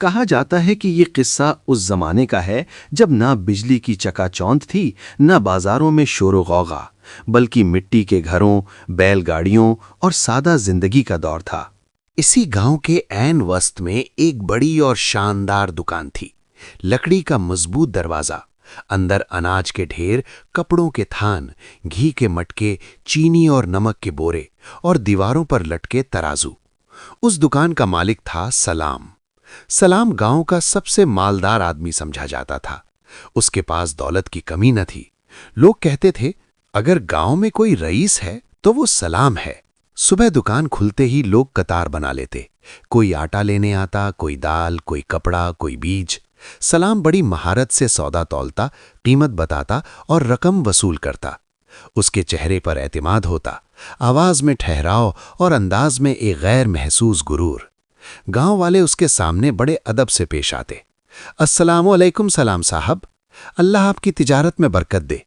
कहा जाता है कि ये किस्सा उस जमाने का है जब ना बिजली की चकाचौंध थी, ना बाजारों में शोर गौगा, बल्कि मिट्टी के घरों, बैलगाड़ियों और सादा जिंदगी का दौर था। इसी गांव के ऐन वस्त में एक बड़ी और शानदार दुकान थी। लकड़ी का मजबूत दरवाजा, अंदर अनाज के ढेर, कपड़ों के थान, घी के मटके, चीनी और नमक के बोरे और दीवारों पर लटके तराजू। उस दुकान का मालिक था सलाम। सलाम गांव का सबसे मालदार आदमी समझा जाता था। उसके पास दौलत की कमी न थी। लोग कहते थे, अगर गांव में कोई रईस है तो वो सलाम है। सुबह दुकान खुलते ही लोग कतार बना लेते। कोई आटा लेने आता, कोई दाल, कोई कपड़ा, कोई बीज। सलाम बड़ी महारत से सौदा तौलता, कीमत बताता और रकम वसूल करता। उसके चेहरे पर एतमाद होता, आवाज में ठहराव और अंदाज में एक गैर महसूस गुरूर। गांव वाले उसके सामने बड़े अदब से पेश आते। अस्सलामु अलैकुम सलाम साहब, अल्लाह आपकी तिजारत में बरकत दे।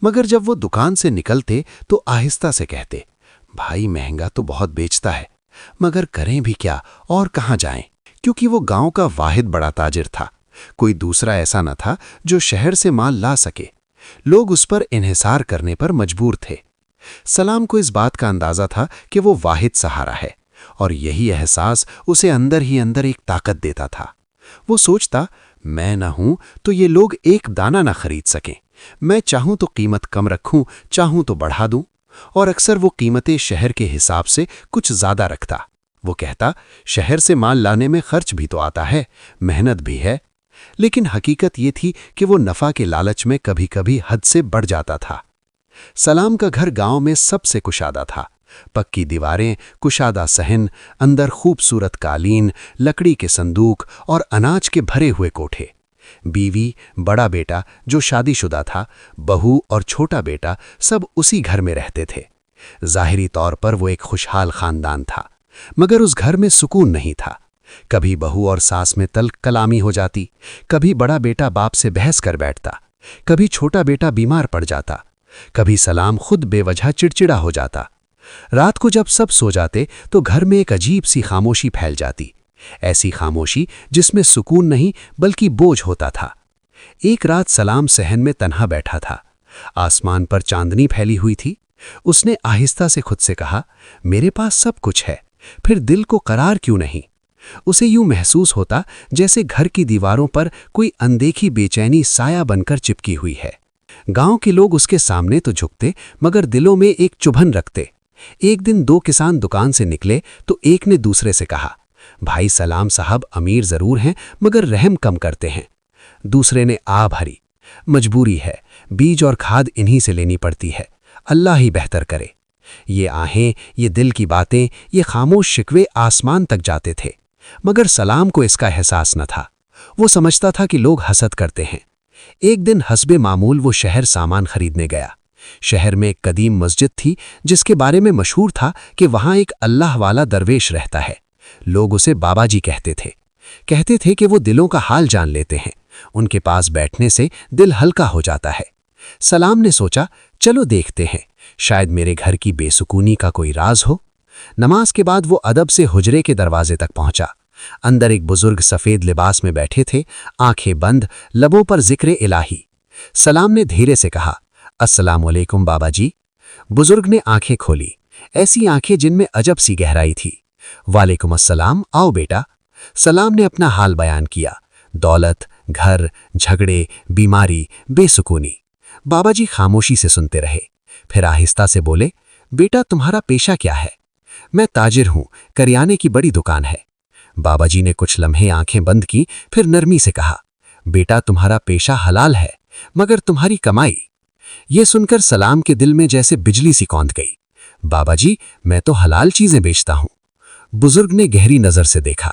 मगर जब वो दुकान से निकलते तो आहिस्ता से कहते, भाई महंगा तो बहुत बेचता है, मगर करें भी क्या और कहाँ जाएं? क्योंकि वो गांव का वाहिद बड़ा ताजिर था। कोई दूसरा ऐसा न था जो शहर से माल ला सके। लोग उस पर इन्हिसार करने पर मजबूर थे। सलाम को इस बात का अंदाजा था कि वो वाहिद सहारा है, और यही एहसास उसे अंदर ही अंदर एक ताकत देता था। वो सोचता, मैं न हूं तो ये लोग एक दाना न खरीद सकें। मैं चाहूं तो कीमत कम रखूं, चाहूं तो बढ़ा दूं। और अक्सर वो कीमतें शहर के हिसाब से कुछ ज्यादा रखता। वो कहता, शहर से माल लाने में खर्च भी तो आता है, मेहनत भी है। लेकिन हकीकत ये थी कि वो नफा के लालच में कभी कभी हद से बढ़ जाता था। सलाम का घर गांव में सबसे कुशादा था। पक्की दीवारें, कुशादा सहन, अंदर खूबसूरत कालीन, लकड़ी के संदूक और अनाज के भरे हुए कोठे। बीवी, बड़ा बेटा जो शादीशुदा था, बहू और छोटा बेटा सब उसी घर में रहते थे। जाहिरी तौर पर वो एक खुशहाल खानदान था, मगर उस घर में सुकून नहीं था। कभी बहू और सास में तल्ख कलामी हो जाती, कभी बड़ा बेटा बाप से बहस कर बैठता, कभी छोटा बेटा बीमार पड़ जाता, कभी सलाम खुद बेवजह चिड़चिड़ा हो जाता। रात को जब सब सो जाते तो घर में एक अजीब सी खामोशी फैल जाती, ऐसी खामोशी जिसमें सुकून नहीं बल्कि बोझ होता था। एक रात सलाम सहन में तन्हा बैठा था। आसमान पर चांदनी फैली हुई थी। उसने आहिस्ता से खुद से कहा, मेरे पास सब कुछ है, फिर दिल को करार क्यों नहीं? उसे यूं महसूस होता जैसे घर की दीवारों पर कोई अनदेखी बेचैनी साया बनकर चिपकी हुई है। गांव के लोग उसके सामने तो झुकते, मगर दिलों में एक चुभन रखते। एक दिन दो किसान दुकान से निकले तो एक ने दूसरे से कहा, भाई सलाम साहब अमीर जरूर हैं, मगर रहम कम करते हैं। दूसरे ने आ भरी, मजबूरी है, बीज और खाद इन्हीं से लेनी पड़ती है, अल्लाह ही बेहतर करे। ये आहें, ये दिल की बातें, ये खामोश शिकवे आसमान तक जाते थे, मगर सलाम को इसका एहसास न था। वो समझता था कि लोग हसद करते हैं। एक दिन हस्बे मामूल वो शहर सामान खरीदने गया। शहर में एक कदीम मस्जिद थी जिसके बारे में मशहूर था कि वहां एक अल्लाह वाला दरवेश रहता है। लोग उसे बाबा जी कहते थे। कहते थे कि वो दिलों का हाल जान लेते हैं, उनके पास बैठने से दिल हल्का हो जाता है। सलाम ने सोचा, चलो देखते हैं, शायद मेरे घर की बेसुकूनी का कोई राज हो। नमाज के बाद वो अदब से हुजरे के दरवाजे तक पहुंचा। अंदर एक बुजुर्ग सफेद लिबास में बैठे थे, आंखें बंद, लबों पर जिक्र इलाही। सलाम ने धीरे से कहा, अस्सलाम वालेकुम बाबा जी। बुजुर्ग ने आंखें खोली, ऐसी आंखें जिनमें अजब सी गहराई थी। वालेकुम अस्सलाम, आओ बेटा। सलाम ने अपना हाल बयान किया, दौलत, घर, झगड़े, बीमारी, बेसुकूनी। बाबा जी खामोशी से सुनते रहे, फिर आहिस्ता से बोले, बेटा तुम्हारा पेशा क्या है? मैं ताजिर हूं, करियाने की बड़ी दुकान है। बाबा जी ने कुछ लम्हे आंखें बंद की, फिर नरमी से कहा, बेटा तुम्हारा पेशा हलाल है, मगर तुम्हारी कमाई। ये सुनकर सलाम के दिल में जैसे बिजली सी कौंध गई। बाबा जी, मैं तो हलाल चीजें बेचता हूं। बुजुर्ग ने गहरी नजर से देखा,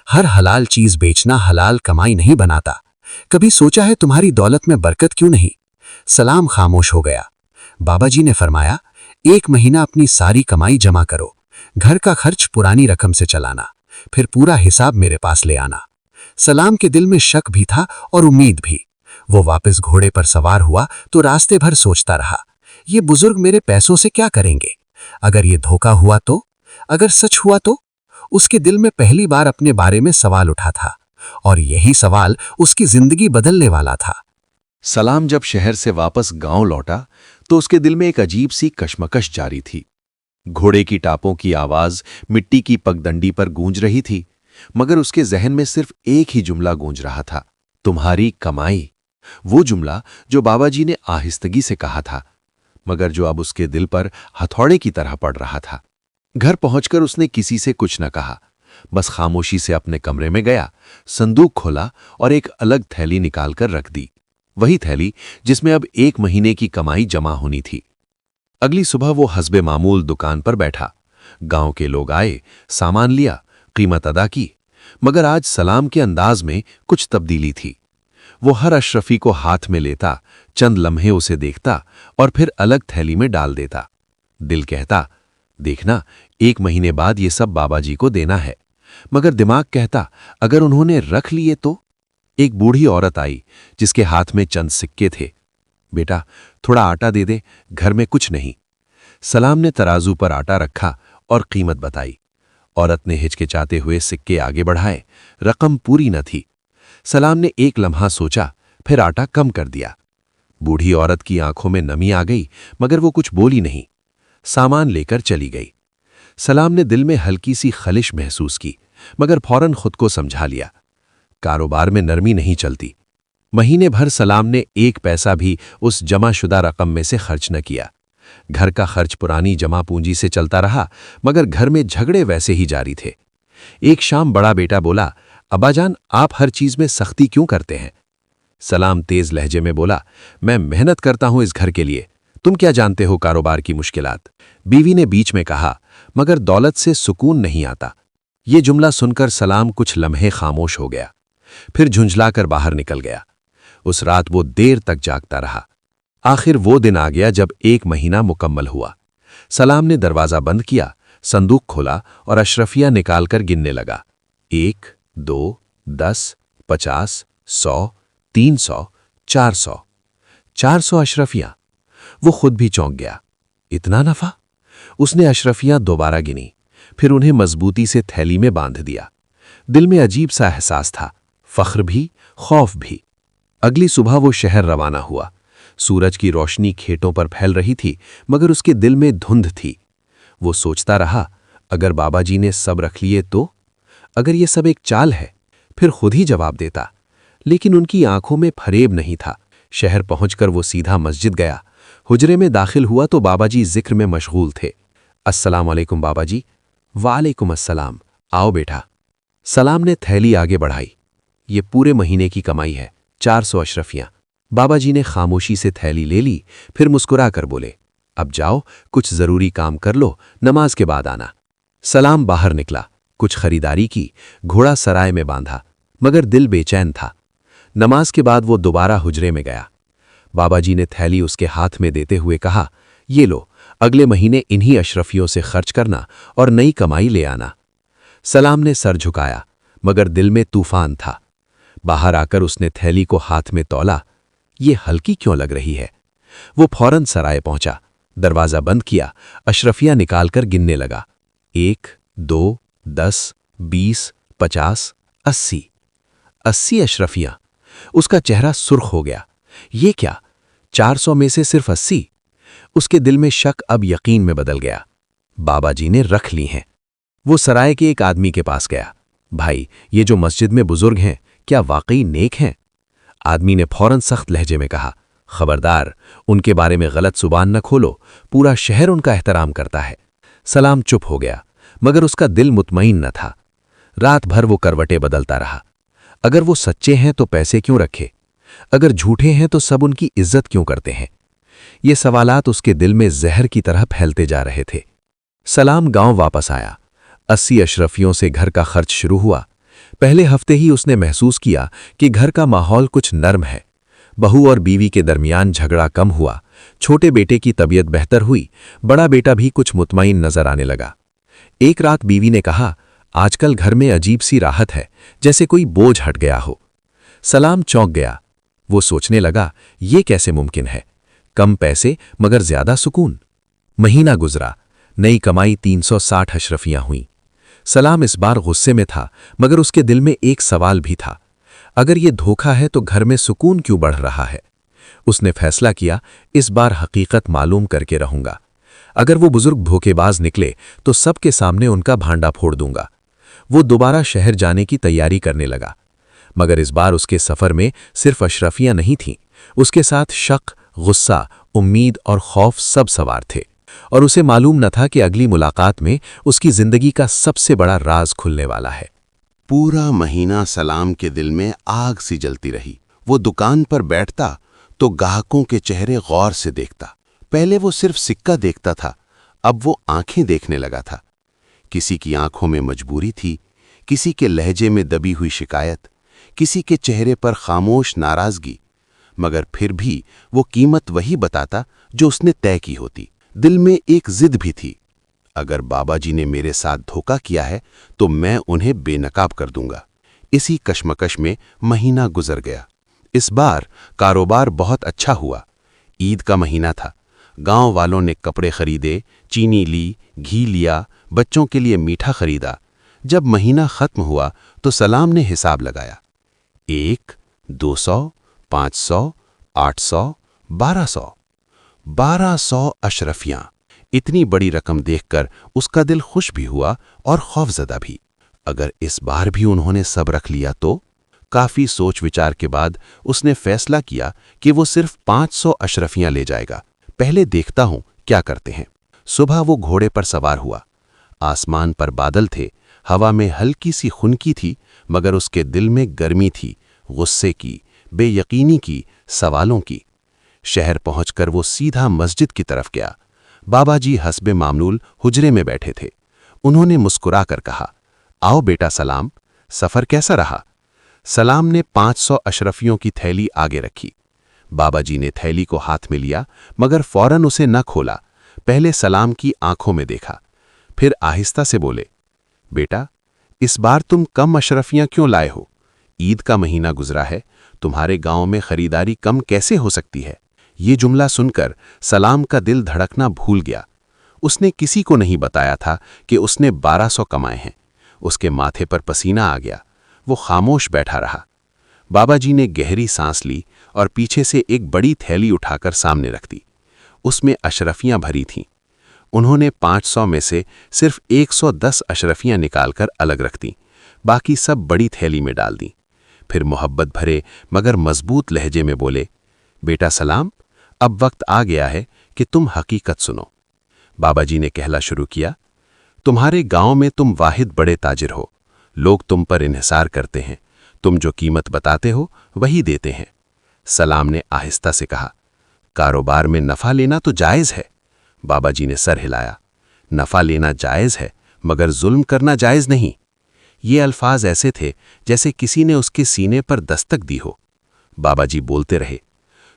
हर हलाल चीज बेचना हलाल कमाई नहीं बनाता। कभी सोचा है तुम्हारी दौलत में बरकत क्यों नहीं? सलाम खामोश हो गया। बाबा जी ने फरमाया, 1 महीना अपनी सारी कमाई जमा करो, घर का खर्च पुरानी रकम से चलाना, फिर पूरा हिसाब मेरे पास ले आना। सलाम के दिल में शक भी था और उम्मीद भी। वो वापस घोड़े पर सवार हुआ तो रास्ते भर सोचता रहा, ये बुजुर्ग मेरे पैसों से क्या करेंगे? अगर ये धोखा हुआ तो? अगर सच हुआ तो? उसके दिल में पहली बार अपने बारे में सवाल उठा था। और यही सवाल उसकी जिंदगी बदलने वाला था। सलाम जब शहर से वापस गांव लौटा तो उसके दिल में एक अजीब सी कशमकश जारी थी। घोड़े की टापों की आवाज मिट्टी की पगडंडी पर गूंज रही थी, मगर उसके जहन में सिर्फ एक ही जुमला गूंज रहा था, तुम्हारी कमाई। वो जुमला जो बाबा जी ने आहिस्तगी से कहा था, मगर जो अब उसके दिल पर हथौड़े की तरह पड़ रहा था। घर पहुंचकर उसने किसी से कुछ न कहा, बस खामोशी से अपने कमरे में गया, संदूक खोला और एक अलग थैली निकालकर रख दी। वही थैली जिसमें अब 1 महीने की कमाई जमा होनी थी। अगली सुबह वो हस्बे मामूल दुकान पर बैठा। गांव के लोग आए, सामान लिया, कीमत अदा की, मगर आज सलाम के अंदाज में कुछ तब्दीली थी। वो हर अशरफी को हाथ में लेता, चंद लम्हे उसे देखता और फिर अलग थैली में डाल देता। दिल कहता, देखना 1 महीने बाद ये सब बाबा जी को देना है, मगर दिमाग कहता, अगर उन्होंने रख लिए तो। एक बूढ़ी औरत आई जिसके हाथ में चंद सिक्के थे। बेटा, थोड़ा आटा दे दे, घर में कुछ नहीं। सलाम ने तराजू पर आटा रखा और कीमत बताई। औरत ने हिचकिचाते हुए सिक्के आगे बढ़ाए। रकम पूरी न थी। सलाम ने एक लम्हा सोचा, फिर आटा कम कर दिया। बूढ़ी औरत की आंखों में नमी आ गई, मगर वो कुछ बोली नहीं। सामान लेकर चली गई। सलाम ने दिल में हल्की सी खलिश महसूस की, मगर फौरन खुद को समझा लिया, कारोबार में नरमी नहीं चलती। महीने भर सलाम ने 1 पैसा भी उस जमाशुदा रकम में से खर्च न किया। घर का खर्च पुरानी जमा पूंजी से चलता रहा, मगर घर में झगड़े वैसे ही जारी थे। एक शाम बड़ा बेटा बोला, अब्बाजान, आप हर चीज में सख्ती क्यों करते हैं? सलाम तेज लहजे में बोला, मैं मेहनत करता हूं इस घर के लिए, तुम क्या जानते हो कारोबार की मुश्किलात। बीवी ने बीच में कहा, मगर दौलत से सुकून नहीं आता। ये जुमला सुनकर सलाम कुछ लम्हे खामोश हो गया, फिर झुंझलाकर बाहर निकल गया। उस रात वो देर तक जागता रहा। आखिर वो दिन आ गया जब 1 महीना मुकम्मल हुआ। सलाम ने दरवाजा बंद किया, संदूक खोला और अशरफियां निकालकर गिनने लगा। 1, 2, 10, 50, 100, 300, 400। 400 अशरफियां। वो खुद भी चौंक गया। इतना नफा? उसने अशरफियां दोबारा गिनी, फिर उन्हें मजबूती से थैली में बांध दिया। दिल में अजीब सा एहसास था, फख्र भी, खौफ भी। अगली सुबह वो शहर रवाना हुआ। सूरज की रोशनी खेतों पर फैल रही थी, मगर उसके दिल में धुंध थी। वो सोचता रहा, अगर बाबा जी ने सब रख लिए तो? अगर ये सब एक चाल है, फिर खुद ही जवाब देता। लेकिन उनकी आंखों में फरेब नहीं था। शहर पहुंचकर वो सीधा मस्जिद गया। हुजरे में दाखिल हुआ तो बाबा जी जिक्र में मशगूल थे। अस्सलाम वालेकुम बाबा जी। वालेकुम अस्सलाम, आओ बेटा। सलाम ने थैली आगे बढ़ाई। ये पूरे महीने की कमाई है, 400 अशरफियां। बाबा जी ने खामोशी से थैली ले ली, फिर मुस्कुरा कर बोले, अब जाओ, कुछ जरूरी काम कर लो, नमाज के बाद आना। सलाम बाहर निकला, कुछ खरीदारी की, घोड़ा सराय में बांधा, मगर दिल बेचैन था। नमाज के बाद वो दोबारा हुजरे में गया। बाबा जी ने थैली उसके हाथ में देते हुए कहा, ये लो, अगले महीने इन्हीं अशरफियों से खर्च करना और नई कमाई ले आना। सलाम ने सर झुकाया, मगर दिल में तूफान था। बाहर आकर उसने थैली को हाथ में तौला। ये हल्की क्यों लग रही है? वो फौरन सराय पहुंचा, दरवाजा बंद किया, अशरफियां निकालकर गिनने लगा। 1, 2, 10, 20, 50, 80। 80 अशरफियां। उसका चेहरा सुर्ख हो गया। ये क्या, 400 में से सिर्फ 80? उसके दिल में शक अब यकीन में बदल गया। बाबा जी ने रख ली हैं। वो सराय के एक आदमी के पास गया। भाई, ये जो मस्जिद में बुजुर्ग हैं, क्या वाकई नेक हैं? आदमी ने फौरन सख्त लहजे में कहा, खबरदार, उनके बारे में गलत जुबान न खोलो, पूरा शहर उनका एहतराम करता है। सलाम चुप हो गया, मगर उसका दिल मुतमईन न था। रात भर वो करवटें बदलता रहा। अगर वो सच्चे हैं तो पैसे क्यों रखे? अगर झूठे हैं तो सब उनकी इज्जत क्यों करते हैं? ये सवालात उसके दिल में जहर की तरह फैलते जा रहे थे। सलाम गांव वापस आया। 80 अशरफियों से घर का खर्च शुरू हुआ। पहले हफ्ते ही उसने महसूस किया कि घर का माहौल कुछ नर्म है। बहू और बीवी के दरमियान झगड़ा कम हुआ। छोटे बेटे की तबीयत बेहतर हुई। बड़ा बेटा भी कुछ मुतमईन नजर आने लगा। एक रात बीवी ने कहा, आजकल घर में अजीब सी राहत है, जैसे कोई बोझ हट गया हो। सलाम चौंक गया। वो सोचने लगा, ये कैसे मुमकिन है? कम पैसे मगर ज्यादा सुकून। महीना गुजरा। नई कमाई 360 अशरफियां हुईं। सलाम इस बार गुस्से में था, मगर उसके दिल में एक सवाल भी था। अगर ये धोखा है तो घर में सुकून क्यों बढ़ रहा है? उसने फैसला किया, इस बार हकीकत मालूम करके रहूंगा। अगर वो बुजुर्ग धोखेबाज निकले तो सबके सामने उनका भांडा फोड़ दूंगा। वो दोबारा शहर जाने की तैयारी करने लगा। मगर इस बार उसके सफर में सिर्फ अशरफियां नहीं थीं, उसके साथ शक, गुस्सा, उम्मीद और खौफ सब सवार थे। और उसे मालूम न था कि अगली मुलाकात में उसकी जिंदगी का सबसे बड़ा राज खुलने वाला है। पूरा महीना सलाम के दिल में आग सी जलती रही। वो दुकान पर बैठता तो ग्राहकों के चेहरे गौर से देखता। पहले वो सिर्फ सिक्का देखता था, अब वो आंखें देखने लगा था। किसी की आंखों में मजबूरी थी, किसी के लहजे में दबी हुई शिकायत, किसी के चेहरे पर खामोश नाराजगी। मगर फिर भी वो कीमत वही बताता जो उसने तय की होती। दिल में एक जिद भी थी, अगर बाबा जी ने मेरे साथ धोखा किया है तो मैं उन्हें बेनकाब कर दूंगा। इसी कश्मकश में महीना गुजर गया। इस बार कारोबार बहुत अच्छा हुआ। ईद का महीना था। गांव वालों ने कपड़े खरीदे, चीनी ली, घी लिया, बच्चों के लिए मीठा खरीदा। जब महीना खत्म हुआ तो सलाम ने हिसाब लगाया। 1, 200, 500, 800, 1200। 1200 अशरफियां। इतनी बड़ी रकम देखकर उसका दिल खुश भी हुआ और खौफजदा भी। अगर इस बार भी उन्होंने सब रख लिया तो? काफी सोच विचार के बाद उसने फैसला किया कि वो सिर्फ 500 अशरफियां ले जाएगा। पहले देखता हूं क्या करते हैं। सुबह वो घोड़े पर सवार हुआ। आसमान पर बादल थे, हवा में हल्की सी खुनकी थी, मगर उसके दिल में गर्मी थी, गुस्से की, बेयकीनी की, सवालों की। शहर पहुंचकर वो सीधा मस्जिद की तरफ गया। बाबा जी हस्बे मामूल हुजरे में बैठे थे। उन्होंने मुस्कुराकर कहा, आओ बेटा सलाम, सफर कैसा रहा? सलाम ने 500 अशरफियों की थैली आगे रखी। बाबा जी ने थैली को हाथ में लिया, मगर फौरन उसे न खोला। पहले सलाम की आंखों में देखा, फिर आहिस्ता से बोले, बेटा इस बार तुम कम अशरफियां क्यों लाए हो? ईद का महीना गुजरा है, तुम्हारे गांव में खरीदारी कम कैसे हो सकती है? ये जुमला सुनकर सलाम का दिल धड़कना भूल गया। उसने किसी को नहीं बताया था कि उसने 1200 कमाए हैं। उसके माथे पर पसीना आ गया। वो खामोश बैठा रहा। बाबा जी ने गहरी सांस ली और पीछे से एक बड़ी थैली उठाकर सामने रख दी। उसमें अशरफियां भरी थीं। उन्होंने 500 में से सिर्फ 110 अशरफियां निकालकर अलग रख दी, बाकी सब बड़ी थैली में डाल दी। फिर मोहब्बत भरे मगर मजबूत लहजे में बोले, बेटा सलाम, अब वक्त आ गया है कि तुम हकीकत सुनो। बाबा जी ने कहला शुरू किया, तुम्हारे गांव में तुम वाहिद बड़े ताजिर हो। लोग तुम पर इन्हिसार करते हैं। तुम जो कीमत बताते हो वही देते हैं। सलाम ने आहिस्ता से कहा, कारोबार में नफा लेना तो जायज है। बाबा जी ने सर हिलाया, नफा लेना जायज है, मगर जुल्म करना जायज नहीं। ये अल्फाज ऐसे थे जैसे किसी ने उसके सीने पर दस्तक दी हो। बाबा जी बोलते रहे,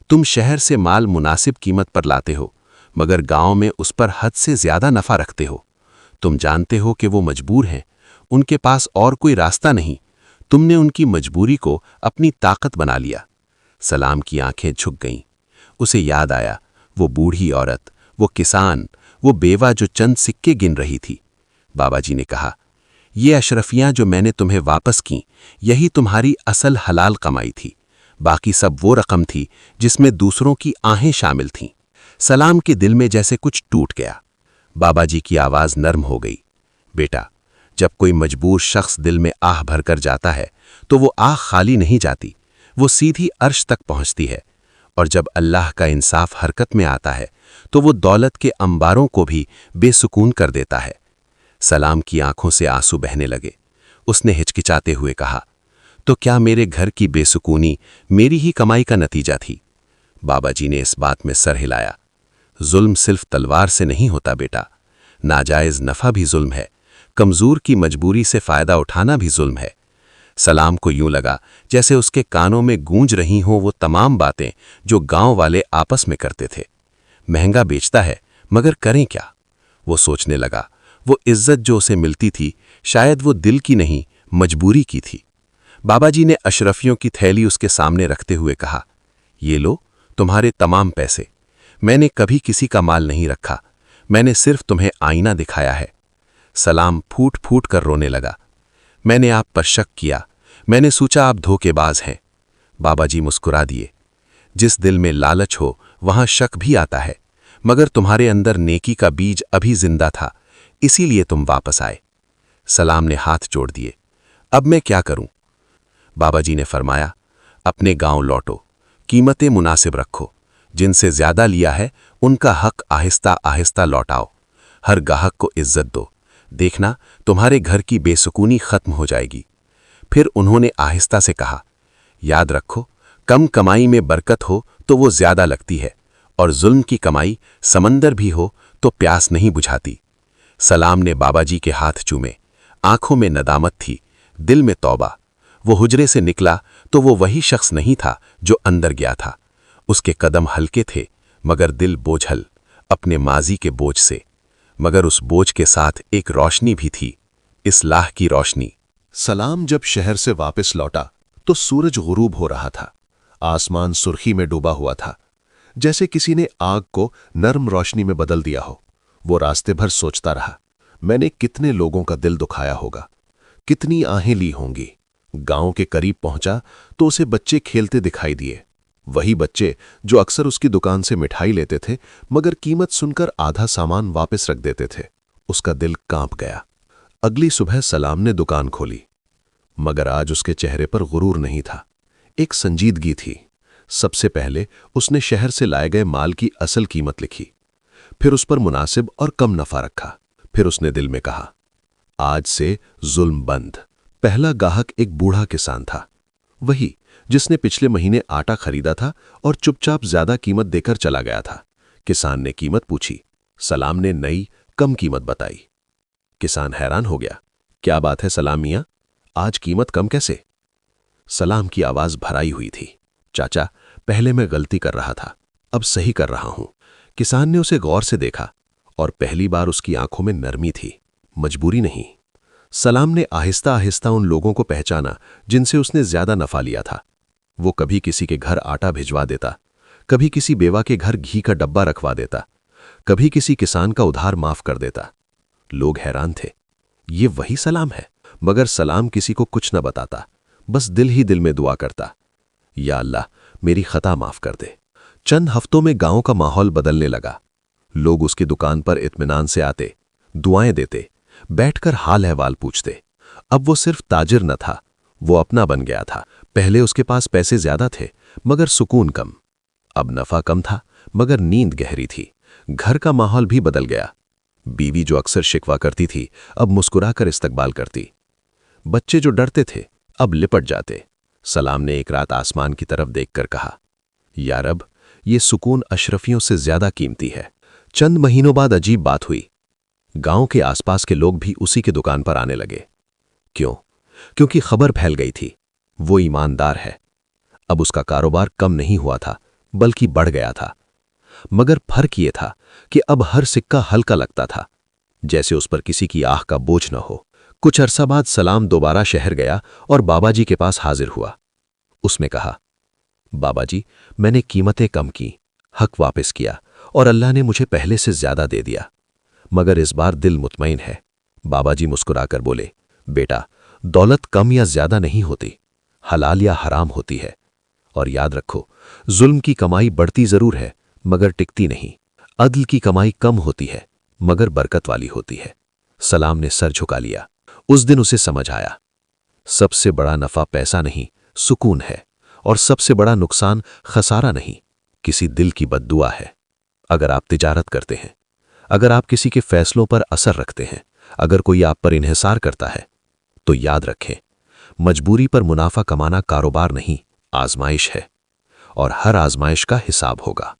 तुम शहर से माल मुनासिब कीमत पर लाते हो, मगर गांव में उस पर हद से ज्यादा नफा रखते हो। तुम जानते हो कि वो मजबूर हैं, उनके पास और कोई रास्ता नहीं। तुमने उनकी मजबूरी को अपनी ताकत बना लिया। सलाम की आंखें झुक गईं। उसे याद आया, वो बूढ़ी औरत, वो किसान, वो बेवा जो चंद सिक्के गिन रही थी। बाबा जी ने कहा, ये अशरफियां जो मैंने तुम्हें वापस की, यही तुम्हारी असल हलाल कमाई थी। बाकी सब वो रकम थी जिसमें दूसरों की आहें शामिल थीं। सलाम के दिल में जैसे कुछ टूट गया। बाबा जी की आवाज नर्म हो गई, बेटा, जब कोई मजबूर शख्स दिल में आह भरकर जाता है तो वो आह खाली नहीं जाती, वो सीधी अर्श तक पहुंचती है। और जब अल्लाह का इंसाफ हरकत में आता है तो वो दौलत के अंबारों को भी बेसुकून कर देता है। सलाम की आंखों से आंसू बहने लगे। उसने हिचकिचाते हुए कहा, तो क्या मेरे घर की बेसुकूनी मेरी ही कमाई का नतीजा थी? बाबा जी ने इस बात में सर हिलाया, जुल्म सिर्फ तलवार से नहीं होता बेटा, नाजायज नफा भी जुल्म है, कमजोर की मजबूरी से फायदा उठाना भी जुल्म है। सलाम को यूं लगा जैसे उसके कानों में गूंज रही हों वो तमाम बातें जो गांव वाले आपस में करते थे। महंगा बेचता है, मगर करें क्या? वो सोचने लगा, वो इज्जत जो उसे मिलती थी शायद वो दिल की नहीं मजबूरी की थी। बाबा जी ने अशरफियों की थैली उसके सामने रखते हुए कहा, ये लो तुम्हारे तमाम पैसे। मैंने कभी किसी का माल नहीं रखा, मैंने सिर्फ तुम्हें आईना दिखाया है। सलाम फूट फूट कर रोने लगा। मैंने आप पर शक किया, मैंने सोचा आप धोखेबाज हैं। बाबाजी मुस्कुरा दिए। जिस दिल में लालच हो वहां शक भी आता है, मगर तुम्हारे अंदर नेकी का बीज अभी जिंदा था, इसीलिए तुम वापस आए। सलाम ने हाथ जोड़ दिए। अब मैं क्या करूं? बाबाजी ने फरमाया, अपने गांव लौटो, कीमतें मुनासिब रखो, जिनसे ज्यादा लिया है उनका हक आहिस्ता आहिस्ता लौटाओ। हर गाहक को इज्जत दो, देखना तुम्हारे घर की बेसुकूनी खत्म हो जाएगी। फिर उन्होंने आहिस्ता से कहा, याद रखो, कम कमाई में बरकत हो तो वो ज्यादा लगती है, और जुल्म की कमाई समंदर भी हो तो प्यास नहीं बुझाती। सलाम ने बाबाजी के हाथ चूमे। आंखों में नदामत थी, दिल में तौबा। वो हुजरे से निकला तो वो वही शख्स नहीं था जो अंदर गया था। उसके कदम हल्के थे मगर दिल बोझल, अपने माजी के बोझ से। मगर उस बोझ के साथ एक रोशनी भी थी, इस्लाह की रोशनी। सलाम जब शहर से वापस लौटा तो सूरज गुरूब हो रहा था। आसमान सुर्खी में डूबा हुआ था, जैसे किसी ने आग को नर्म रोशनी में बदल दिया हो। वो रास्ते भर सोचता रहा, मैंने कितने लोगों का दिल दुखाया होगा, कितनी आहें ली होंगी। गांव के करीब पहुंचा तो उसे बच्चे खेलते दिखाई दिए, वही बच्चे जो अक्सर उसकी दुकान से मिठाई लेते थे मगर कीमत सुनकर आधा सामान वापस रख देते थे। उसका दिल कांप गया। अगली सुबह सलाम ने दुकान खोली, मगर आज उसके चेहरे पर गुरूर नहीं था, एक संजीदगी थी। सबसे पहले उसने शहर से लाए गए माल की असल कीमत लिखी, फिर उस पर मुनासिब और कम नफा रखा। फिर उसने दिल में कहा, आज से जुल्म बंद। पहला गाहक एक बूढ़ा किसान था, वही जिसने पिछले महीने आटा खरीदा था और चुपचाप ज्यादा कीमत देकर चला गया था। किसान ने कीमत पूछी, सलाम ने नई कम कीमत बताई। किसान हैरान हो गया, क्या बात है सलाम मियां, आज कीमत कम कैसे? सलाम की आवाज भराई हुई थी, चाचा, पहले मैं गलती कर रहा था, अब सही कर रहा हूं। किसान ने उसे गौर से देखा और पहली बार उसकी आंखों में नरमी थी, मजबूरी नहीं। सलाम ने आहिस्ता आहिस्ता उन लोगों को पहचाना जिनसे उसने ज्यादा नफा लिया था। वो कभी किसी के घर आटा भिजवा देता, कभी किसी बेवा के घर घी का डब्बा रखवा देता, कभी किसी किसान का उधार माफ कर देता। लोग हैरान थे, ये वही सलाम है। मगर सलाम किसी को कुछ न बताता, बस दिल ही दिल में दुआ करता, या अल्लाह मेरी खता माफ कर दे। चंद हफ्तों में गांव का माहौल बदलने लगा। लोग उसकी दुकान पर इत्मीनान से आते, दुआएं देते, बैठकर हाल अहवाल पूछते। अब वो सिर्फ ताजिर न था, वो अपना बन गया था। पहले उसके पास पैसे ज्यादा थे मगर सुकून कम। अब नफा कम था मगर नींद गहरी थी। घर का माहौल भी बदल गया। बीवी जो अक्सर शिकवा करती थी अब मुस्कुराकर इस्तकबाल करती। बच्चे जो डरते थे अब लिपट जाते। सलाम ने एक रात आसमान की तरफ देखकर कहा, या रब, ये सुकून अशरफियों से ज्यादा कीमती है। चंद महीनों बाद अजीब बात हुई। गांव के आसपास के लोग भी उसी की दुकान पर आने लगे। क्यों? क्योंकि खबर फैल गई थी, वो ईमानदार है। अब उसका कारोबार कम नहीं हुआ था बल्कि बढ़ गया था। मगर फर्क ये था कि अब हर सिक्का हल्का लगता था, जैसे उस पर किसी की आह का बोझ न हो। कुछ अरसा बाद सलाम दोबारा शहर गया और बाबाजी के पास हाजिर हुआ। उसने कहा, बाबाजी, मैंने कीमतें कम की, हक वापस किया और अल्लाह ने मुझे पहले से ज्यादा दे दिया, मगर इस बार दिल मुतमईन है। बाबाजी मुस्कुराकर बोले, बेटा, दौलत कम या ज्यादा नहीं होती, हलाल या हराम होती है। और याद रखो, जुल्म की कमाई बढ़ती जरूर है मगर टिकती नहीं। अदल की कमाई कम होती है मगर बरकत वाली होती है। सलाम ने सर झुका लिया। उस दिन उसे समझ आया, सबसे बड़ा नफा पैसा नहीं, सुकून है, और सबसे बड़ा नुकसान खसारा नहीं, किसी दिल की बद्दुआ है। अगर आप तिजारत करते हैं, अगर आप किसी के फैसलों पर असर रखते हैं, अगर कोई आप पर इन्हिसार करता है, तो याद रखें, मजबूरी पर मुनाफा कमाना कारोबार नहीं, आजमाइश है, और हर आजमाइश का हिसाब होगा।